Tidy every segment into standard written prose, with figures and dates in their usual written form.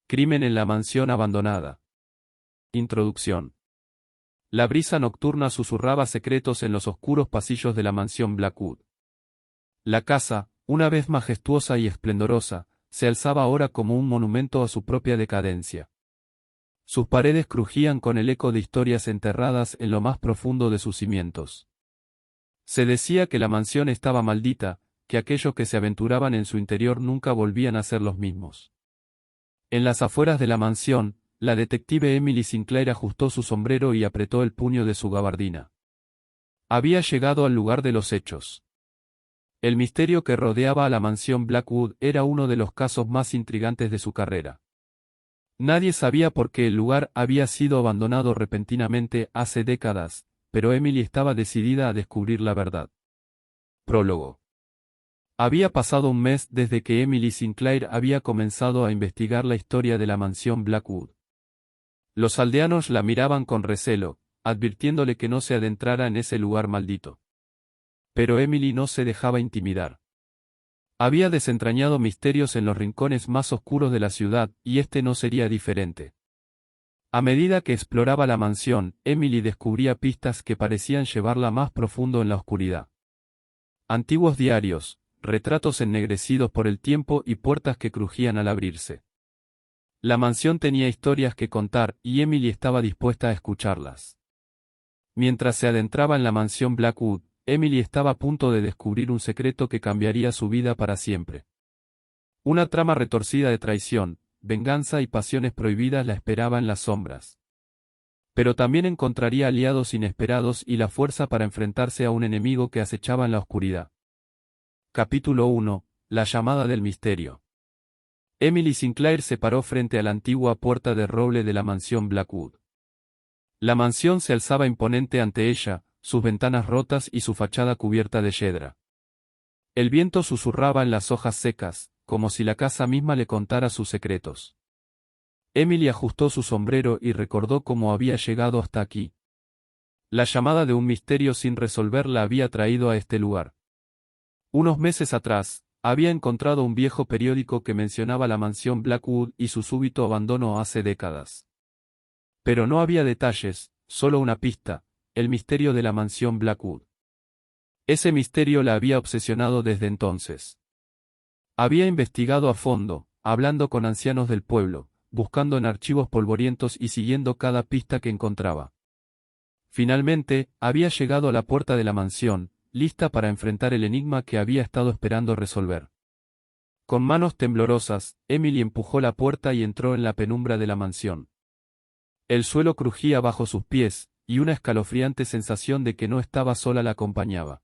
Crimen en la mansión abandonada. Introducción. La brisa nocturna susurraba secretos en los oscuros pasillos de la mansión Blackwood. La casa, una vez majestuosa y esplendorosa, se alzaba ahora como un monumento a su propia decadencia. Sus paredes crujían con el eco de historias enterradas en lo más profundo de sus cimientos. Se decía que la mansión estaba maldita, que aquellos que se aventuraban en su interior nunca volvían a ser los mismos. En las afueras de la mansión, la detective Emily Sinclair ajustó su sombrero y apretó el puño de su gabardina. Había llegado al lugar de los hechos. El misterio que rodeaba a la mansión Blackwood era uno de los casos más intrigantes de su carrera. Nadie sabía por qué el lugar había sido abandonado repentinamente hace décadas, pero Emily estaba decidida a descubrir la verdad. Prólogo. Había pasado un mes desde que Emily Sinclair había comenzado a investigar la historia de la mansión Blackwood. Los aldeanos la miraban con recelo, advirtiéndole que no se adentrara en ese lugar maldito. Pero Emily no se dejaba intimidar. Había desentrañado misterios en los rincones más oscuros de la ciudad, y este no sería diferente. A medida que exploraba la mansión, Emily descubría pistas que parecían llevarla más profundo en la oscuridad. Antiguos diarios, retratos ennegrecidos por el tiempo y puertas que crujían al abrirse. La mansión tenía historias que contar, y Emily estaba dispuesta a escucharlas. Mientras se adentraba en la mansión Blackwood, Emily estaba a punto de descubrir un secreto que cambiaría su vida para siempre. Una trama retorcida de traición, venganza y pasiones prohibidas la esperaba en las sombras. Pero también encontraría aliados inesperados y la fuerza para enfrentarse a un enemigo que acechaba en la oscuridad. Capítulo 1. La llamada del misterio. Emily Sinclair se paró frente a la antigua puerta de roble de la mansión Blackwood. La mansión se alzaba imponente ante ella, sus ventanas rotas y su fachada cubierta de yedra. El viento susurraba en las hojas secas, como si la casa misma le contara sus secretos. Emily ajustó su sombrero y recordó cómo había llegado hasta aquí. La llamada de un misterio sin resolver la había traído a este lugar. Unos meses atrás, había encontrado un viejo periódico que mencionaba la mansión Blackwood y su súbito abandono hace décadas. Pero no había detalles, solo una pista: el misterio de la mansión Blackwood. Ese misterio la había obsesionado desde entonces. Había investigado a fondo, hablando con ancianos del pueblo, buscando en archivos polvorientos y siguiendo cada pista que encontraba. Finalmente, había llegado a la puerta de la mansión, lista para enfrentar el enigma que había estado esperando resolver. Con manos temblorosas, Emily empujó la puerta y entró en la penumbra de la mansión. El suelo crujía bajo sus pies, y una escalofriante sensación de que no estaba sola la acompañaba.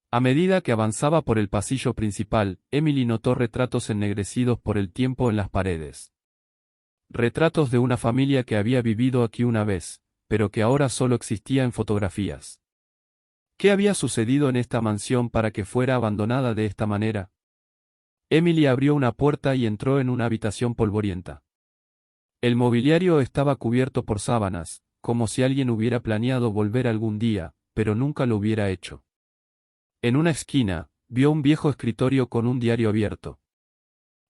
A medida que avanzaba por el pasillo principal, Emily notó retratos ennegrecidos por el tiempo en las paredes. Retratos de una familia que había vivido aquí una vez, pero que ahora solo existía en fotografías. ¿Qué había sucedido en esta mansión para que fuera abandonada de esta manera? Emily abrió una puerta y entró en una habitación polvorienta. El mobiliario estaba cubierto por sábanas, como si alguien hubiera planeado volver algún día, pero nunca lo hubiera hecho. En una esquina, vio un viejo escritorio con un diario abierto.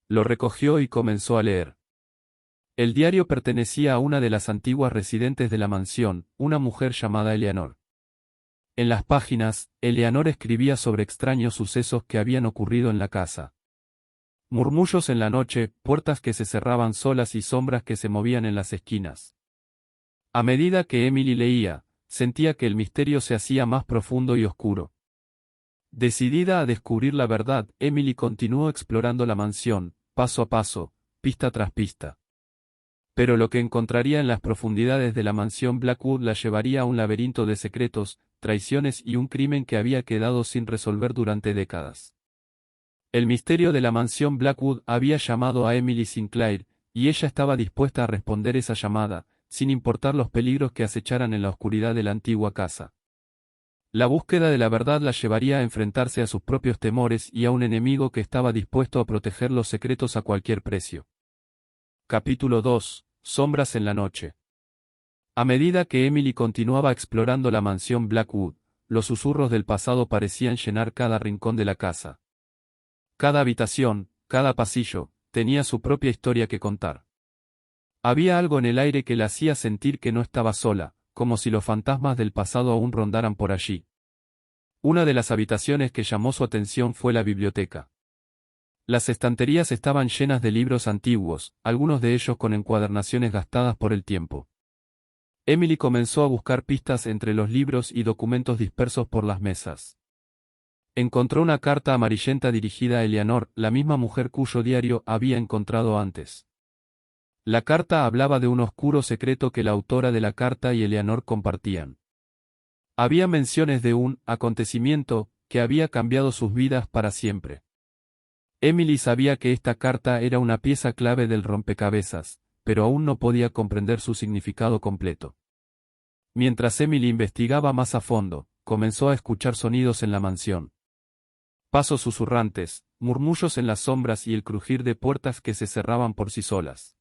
Lo recogió y comenzó a leer. El diario pertenecía a una de las antiguas residentes de la mansión, una mujer llamada Eleanor. En las páginas, Eleanor escribía sobre extraños sucesos que habían ocurrido en la casa. Murmullos en la noche, puertas que se cerraban solas y sombras que se movían en las esquinas. A medida que Emily leía, sentía que el misterio se hacía más profundo y oscuro. Decidida a descubrir la verdad, Emily continuó explorando la mansión, paso a paso, pista tras pista. Pero lo que encontraría en las profundidades de la mansión Blackwood la llevaría a un laberinto de secretos, traiciones y un crimen que había quedado sin resolver durante décadas. El misterio de la mansión Blackwood había llamado a Emily Sinclair, y ella estaba dispuesta a responder esa llamada, sin importar los peligros que acecharan en la oscuridad de la antigua casa. La búsqueda de la verdad la llevaría a enfrentarse a sus propios temores y a un enemigo que estaba dispuesto a proteger los secretos a cualquier precio. Capítulo 2. Sombras en la noche. A medida que Emily continuaba explorando la mansión Blackwood, los susurros del pasado parecían llenar cada rincón de la casa. Cada habitación, cada pasillo, tenía su propia historia que contar. Había algo en el aire que la hacía sentir que no estaba sola, como si los fantasmas del pasado aún rondaran por allí. Una de las habitaciones que llamó su atención fue la biblioteca. Las estanterías estaban llenas de libros antiguos, algunos de ellos con encuadernaciones gastadas por el tiempo. Emily comenzó a buscar pistas entre los libros y documentos dispersos por las mesas. Encontró una carta amarillenta dirigida a Eleanor, la misma mujer cuyo diario había encontrado antes. La carta hablaba de un oscuro secreto que la autora de la carta y Eleanor compartían. Había menciones de un acontecimiento que había cambiado sus vidas para siempre. Emily sabía que esta carta era una pieza clave del rompecabezas, pero aún no podía comprender su significado completo. Mientras Emily investigaba más a fondo, comenzó a escuchar sonidos en la mansión. Pasos susurrantes, murmullos en las sombras y el crujir de puertas que se cerraban por sí solas.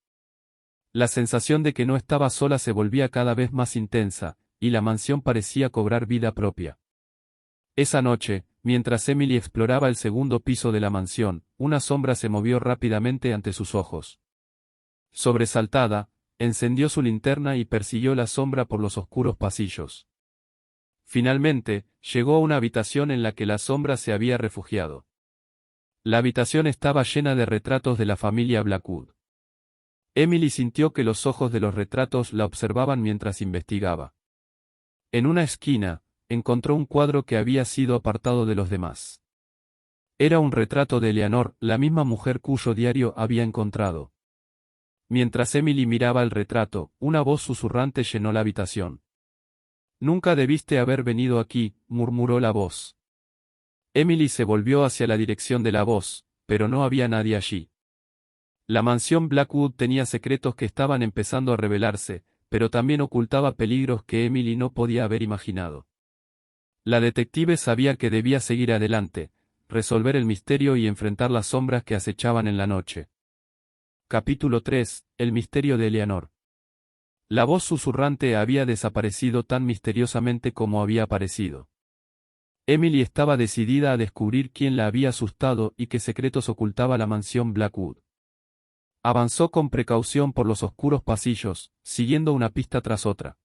La sensación de que no estaba sola se volvía cada vez más intensa, y la mansión parecía cobrar vida propia. Esa noche, mientras Emily exploraba el segundo piso de la mansión, una sombra se movió rápidamente ante sus ojos. Sobresaltada, encendió su linterna y persiguió la sombra por los oscuros pasillos. Finalmente, llegó a una habitación en la que la sombra se había refugiado. La habitación estaba llena de retratos de la familia Blackwood. Emily sintió que los ojos de los retratos la observaban mientras investigaba. En una esquina, encontró un cuadro que había sido apartado de los demás. Era un retrato de Eleanor, la misma mujer cuyo diario había encontrado. Mientras Emily miraba el retrato, una voz susurrante llenó la habitación. «Nunca debiste haber venido aquí», murmuró la voz. Emily se volvió hacia la dirección de la voz, pero no había nadie allí. La mansión Blackwood tenía secretos que estaban empezando a revelarse, pero también ocultaba peligros que Emily no podía haber imaginado. La detective sabía que debía seguir adelante, resolver el misterio y enfrentar las sombras que acechaban en la noche. Capítulo 3. El misterio de Eleanor. La voz susurrante había desaparecido tan misteriosamente como había aparecido. Emily estaba decidida a descubrir quién la había asustado y qué secretos ocultaba la mansión Blackwood. Avanzó con precaución por los oscuros pasillos, siguiendo una pista tras otra.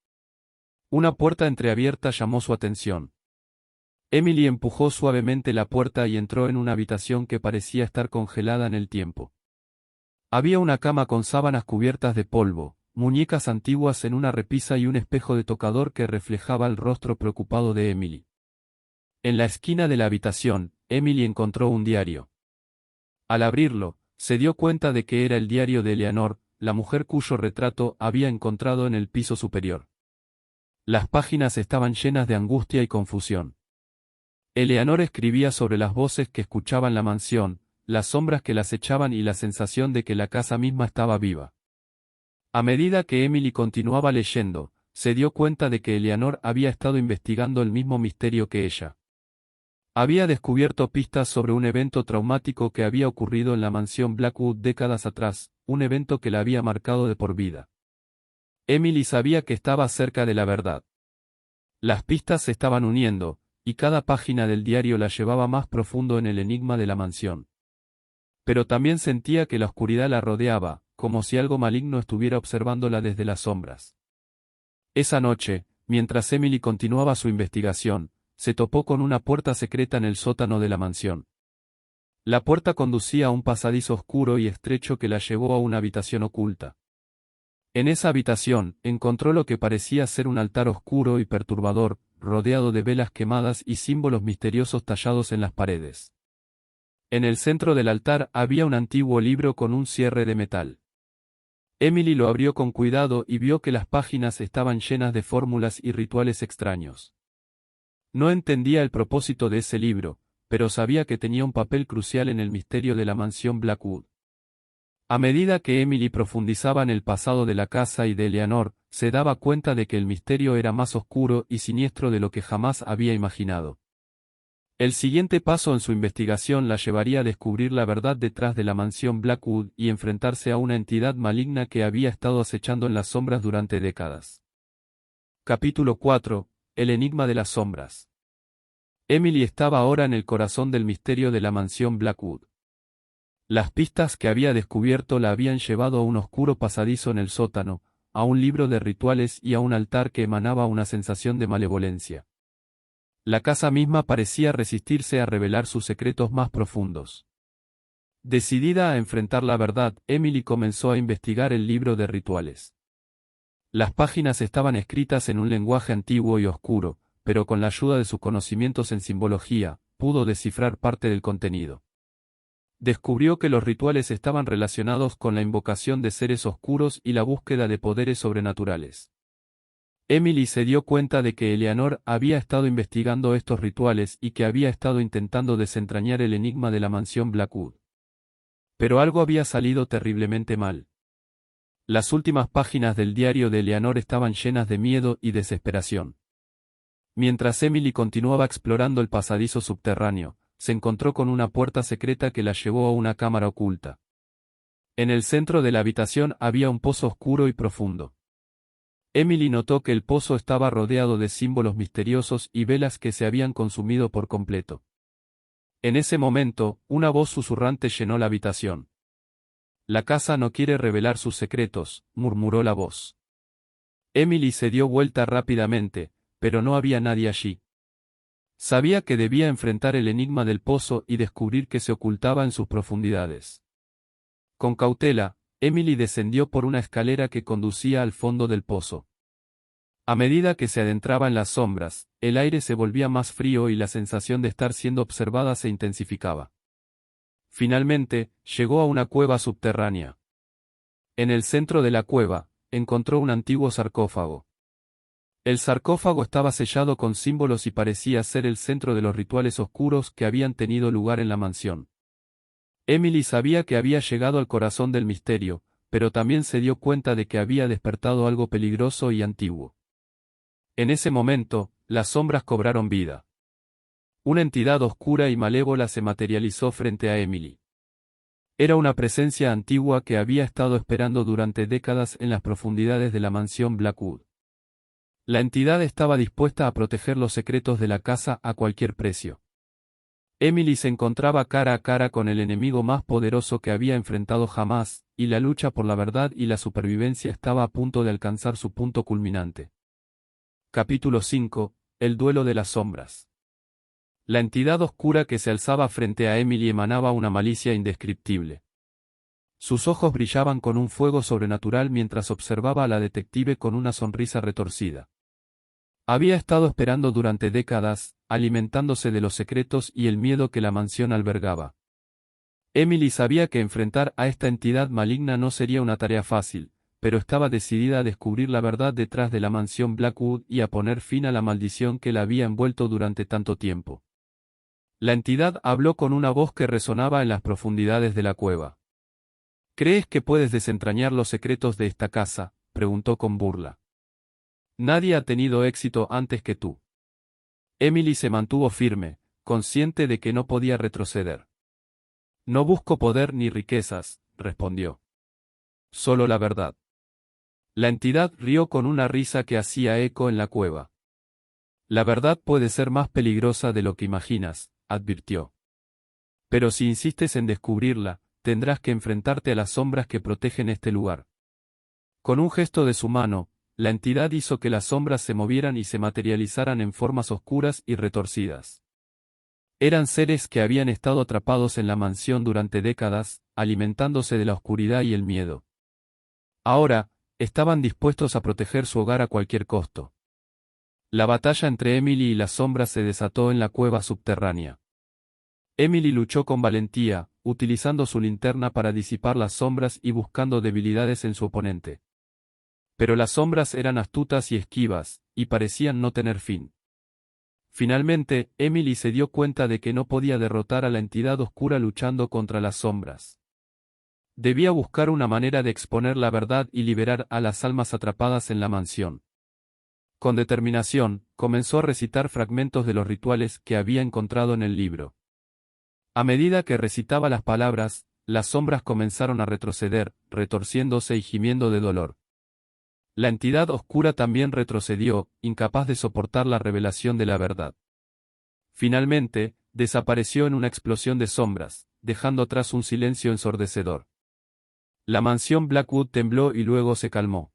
Una puerta entreabierta llamó su atención. Emily empujó suavemente la puerta y entró en una habitación que parecía estar congelada en el tiempo. Había una cama con sábanas cubiertas de polvo, muñecas antiguas en una repisa y un espejo de tocador que reflejaba el rostro preocupado de Emily. En la esquina de la habitación, Emily encontró un diario. Al abrirlo, se dio cuenta de que era el diario de Eleanor, la mujer cuyo retrato había encontrado en el piso superior. Las páginas estaban llenas de angustia y confusión. Eleanor escribía sobre las voces que escuchaban la mansión, las sombras que la acechaban y la sensación de que la casa misma estaba viva. A medida que Emily continuaba leyendo, se dio cuenta de que Eleanor había estado investigando el mismo misterio que ella. Había descubierto pistas sobre un evento traumático que había ocurrido en la mansión Blackwood décadas atrás, un evento que la había marcado de por vida. Emily sabía que estaba cerca de la verdad. Las pistas se estaban uniendo, y cada página del diario la llevaba más profundo en el enigma de la mansión. Pero también sentía que la oscuridad la rodeaba, como si algo maligno estuviera observándola desde las sombras. Esa noche, mientras Emily continuaba su investigación, se topó con una puerta secreta en el sótano de la mansión. La puerta conducía a un pasadizo oscuro y estrecho que la llevó a una habitación oculta. En esa habitación, encontró lo que parecía ser un altar oscuro y perturbador, rodeado de velas quemadas y símbolos misteriosos tallados en las paredes. En el centro del altar había un antiguo libro con un cierre de metal. Emily lo abrió con cuidado y vio que las páginas estaban llenas de fórmulas y rituales extraños. No entendía el propósito de ese libro, pero sabía que tenía un papel crucial en el misterio de la mansión Blackwood. A medida que Emily profundizaba en el pasado de la casa y de Eleanor, se daba cuenta de que el misterio era más oscuro y siniestro de lo que jamás había imaginado. El siguiente paso en su investigación la llevaría a descubrir la verdad detrás de la mansión Blackwood y enfrentarse a una entidad maligna que había estado acechando en las sombras durante décadas. Capítulo 4. El enigma de las sombras. Emily estaba ahora en el corazón del misterio de la mansión Blackwood. Las pistas que había descubierto la habían llevado a un oscuro pasadizo en el sótano, a un libro de rituales y a un altar que emanaba una sensación de malevolencia. La casa misma parecía resistirse a revelar sus secretos más profundos. Decidida a enfrentar la verdad, Emily comenzó a investigar el libro de rituales. Las páginas estaban escritas en un lenguaje antiguo y oscuro, pero con la ayuda de sus conocimientos en simbología, pudo descifrar parte del contenido. Descubrió que los rituales estaban relacionados con la invocación de seres oscuros y la búsqueda de poderes sobrenaturales. Emily se dio cuenta de que Eleanor había estado investigando estos rituales y que había estado intentando desentrañar el enigma de la mansión Blackwood. Pero algo había salido terriblemente mal. Las últimas páginas del diario de Eleanor estaban llenas de miedo y desesperación. Mientras Emily continuaba explorando el pasadizo subterráneo, se encontró con una puerta secreta que la llevó a una cámara oculta. En el centro de la habitación había un pozo oscuro y profundo. Emily notó que el pozo estaba rodeado de símbolos misteriosos y velas que se habían consumido por completo. En ese momento, una voz susurrante llenó la habitación. «La casa no quiere revelar sus secretos», murmuró la voz. Emily se dio vuelta rápidamente, pero no había nadie allí. Sabía que debía enfrentar el enigma del pozo y descubrir qué se ocultaba en sus profundidades. Con cautela, Emily descendió por una escalera que conducía al fondo del pozo. A medida que se adentraba en las sombras, el aire se volvía más frío y la sensación de estar siendo observada se intensificaba. Finalmente, llegó a una cueva subterránea. En el centro de la cueva, encontró un antiguo sarcófago. El sarcófago estaba sellado con símbolos y parecía ser el centro de los rituales oscuros que habían tenido lugar en la mansión. Emily sabía que había llegado al corazón del misterio, pero también se dio cuenta de que había despertado algo peligroso y antiguo. En ese momento, las sombras cobraron vida. Una entidad oscura y malévola se materializó frente a Emily. Era una presencia antigua que había estado esperando durante décadas en las profundidades de la mansión Blackwood. La entidad estaba dispuesta a proteger los secretos de la casa a cualquier precio. Emily se encontraba cara a cara con el enemigo más poderoso que había enfrentado jamás, y la lucha por la verdad y la supervivencia estaba a punto de alcanzar su punto culminante. Capítulo 5. El duelo de las sombras. La entidad oscura que se alzaba frente a Emily emanaba una malicia indescriptible. Sus ojos brillaban con un fuego sobrenatural mientras observaba a la detective con una sonrisa retorcida. Había estado esperando durante décadas, alimentándose de los secretos y el miedo que la mansión albergaba. Emily sabía que enfrentar a esta entidad maligna no sería una tarea fácil, pero estaba decidida a descubrir la verdad detrás de la mansión Blackwood y a poner fin a la maldición que la había envuelto durante tanto tiempo. La entidad habló con una voz que resonaba en las profundidades de la cueva. «¿Crees que puedes desentrañar los secretos de esta casa?», preguntó con burla. «Nadie ha tenido éxito antes que tú». Emily se mantuvo firme, consciente de que no podía retroceder. «No busco poder ni riquezas», respondió. «Solo la verdad». La entidad rió con una risa que hacía eco en la cueva. «La verdad puede ser más peligrosa de lo que imaginas», advirtió. «Pero si insistes en descubrirla, tendrás que enfrentarte a las sombras que protegen este lugar». Con un gesto de su mano, la entidad hizo que las sombras se movieran y se materializaran en formas oscuras y retorcidas. Eran seres que habían estado atrapados en la mansión durante décadas, alimentándose de la oscuridad y el miedo. Ahora, estaban dispuestos a proteger su hogar a cualquier costo. La batalla entre Emily y las sombras se desató en la cueva subterránea. Emily luchó con valentía, utilizando su linterna para disipar las sombras y buscando debilidades en su oponente. Pero las sombras eran astutas y esquivas, y parecían no tener fin. Finalmente, Emily se dio cuenta de que no podía derrotar a la entidad oscura luchando contra las sombras. Debía buscar una manera de exponer la verdad y liberar a las almas atrapadas en la mansión. Con determinación, comenzó a recitar fragmentos de los rituales que había encontrado en el libro. A medida que recitaba las palabras, las sombras comenzaron a retroceder, retorciéndose y gimiendo de dolor. La entidad oscura también retrocedió, incapaz de soportar la revelación de la verdad. Finalmente, desapareció en una explosión de sombras, dejando atrás un silencio ensordecedor. La mansión Blackwood tembló y luego se calmó.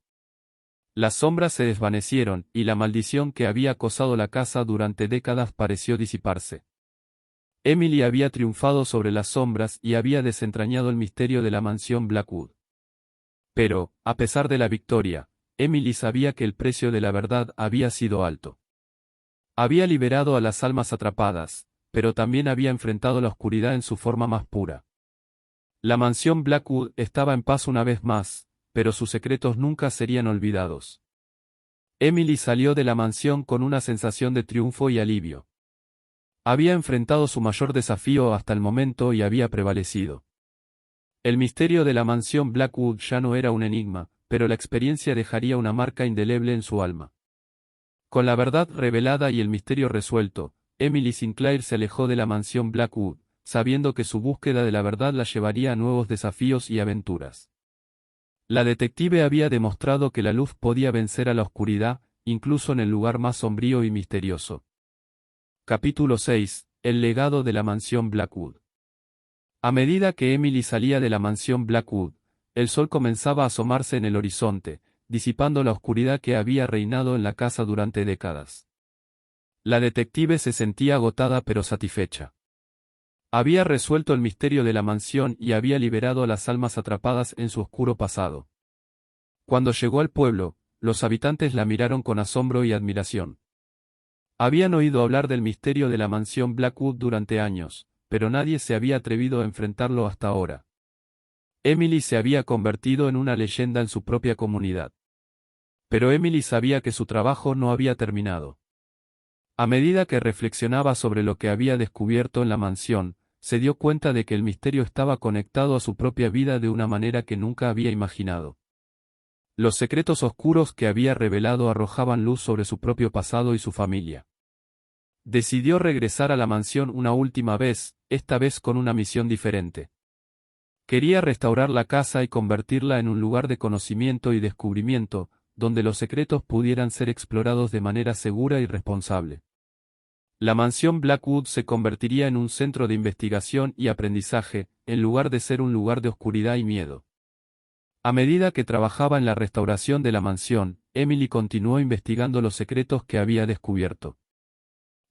Las sombras se desvanecieron, y la maldición que había acosado la casa durante décadas pareció disiparse. Emily había triunfado sobre las sombras y había desentrañado el misterio de la mansión Blackwood. Pero, a pesar de la victoria, Emily sabía que el precio de la verdad había sido alto. Había liberado a las almas atrapadas, pero también había enfrentado la oscuridad en su forma más pura. La mansión Blackwood estaba en paz una vez más, pero sus secretos nunca serían olvidados. Emily salió de la mansión con una sensación de triunfo y alivio. Había enfrentado su mayor desafío hasta el momento y había prevalecido. El misterio de la mansión Blackwood ya no era un enigma, pero la experiencia dejaría una marca indeleble en su alma. Con la verdad revelada y el misterio resuelto, Emily Sinclair se alejó de la mansión Blackwood, sabiendo que su búsqueda de la verdad la llevaría a nuevos desafíos y aventuras. La detective había demostrado que la luz podía vencer a la oscuridad, incluso en el lugar más sombrío y misterioso. Capítulo 6. El legado de la mansión Blackwood. A medida que Emily salía de la mansión Blackwood, el sol comenzaba a asomarse en el horizonte, disipando la oscuridad que había reinado en la casa durante décadas. La detective se sentía agotada pero satisfecha. Había resuelto el misterio de la mansión y había liberado a las almas atrapadas en su oscuro pasado. Cuando llegó al pueblo, los habitantes la miraron con asombro y admiración. Habían oído hablar del misterio de la mansión Blackwood durante años, pero nadie se había atrevido a enfrentarlo hasta ahora. Emily se había convertido en una leyenda en su propia comunidad. Pero Emily sabía que su trabajo no había terminado. A medida que reflexionaba sobre lo que había descubierto en la mansión, se dio cuenta de que el misterio estaba conectado a su propia vida de una manera que nunca había imaginado. Los secretos oscuros que había revelado arrojaban luz sobre su propio pasado y su familia. Decidió regresar a la mansión una última vez, esta vez con una misión diferente. Quería restaurar la casa y convertirla en un lugar de conocimiento y descubrimiento, donde los secretos pudieran ser explorados de manera segura y responsable. La mansión Blackwood se convertiría en un centro de investigación y aprendizaje, en lugar de ser un lugar de oscuridad y miedo. A medida que trabajaba en la restauración de la mansión, Emily continuó investigando los secretos que había descubierto.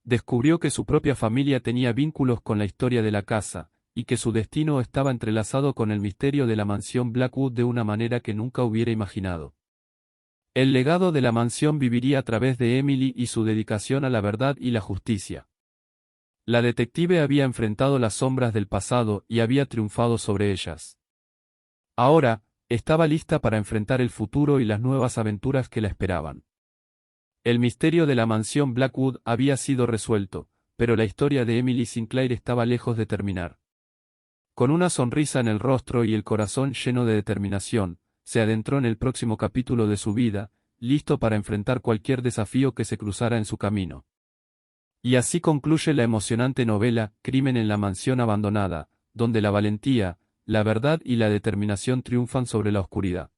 Descubrió que su propia familia tenía vínculos con la historia de la casa, y que su destino estaba entrelazado con el misterio de la mansión Blackwood de una manera que nunca hubiera imaginado. El legado de la mansión viviría a través de Emily y su dedicación a la verdad y la justicia. La detective había enfrentado las sombras del pasado y había triunfado sobre ellas. Ahora, estaba lista para enfrentar el futuro y las nuevas aventuras que la esperaban. El misterio de la mansión Blackwood había sido resuelto, pero la historia de Emily Sinclair estaba lejos de terminar. Con una sonrisa en el rostro y el corazón lleno de determinación, se adentró en el próximo capítulo de su vida, listo para enfrentar cualquier desafío que se cruzara en su camino. Y así concluye la emocionante novela, Crimen en la mansión abandonada, donde la valentía, la verdad y la determinación triunfan sobre la oscuridad.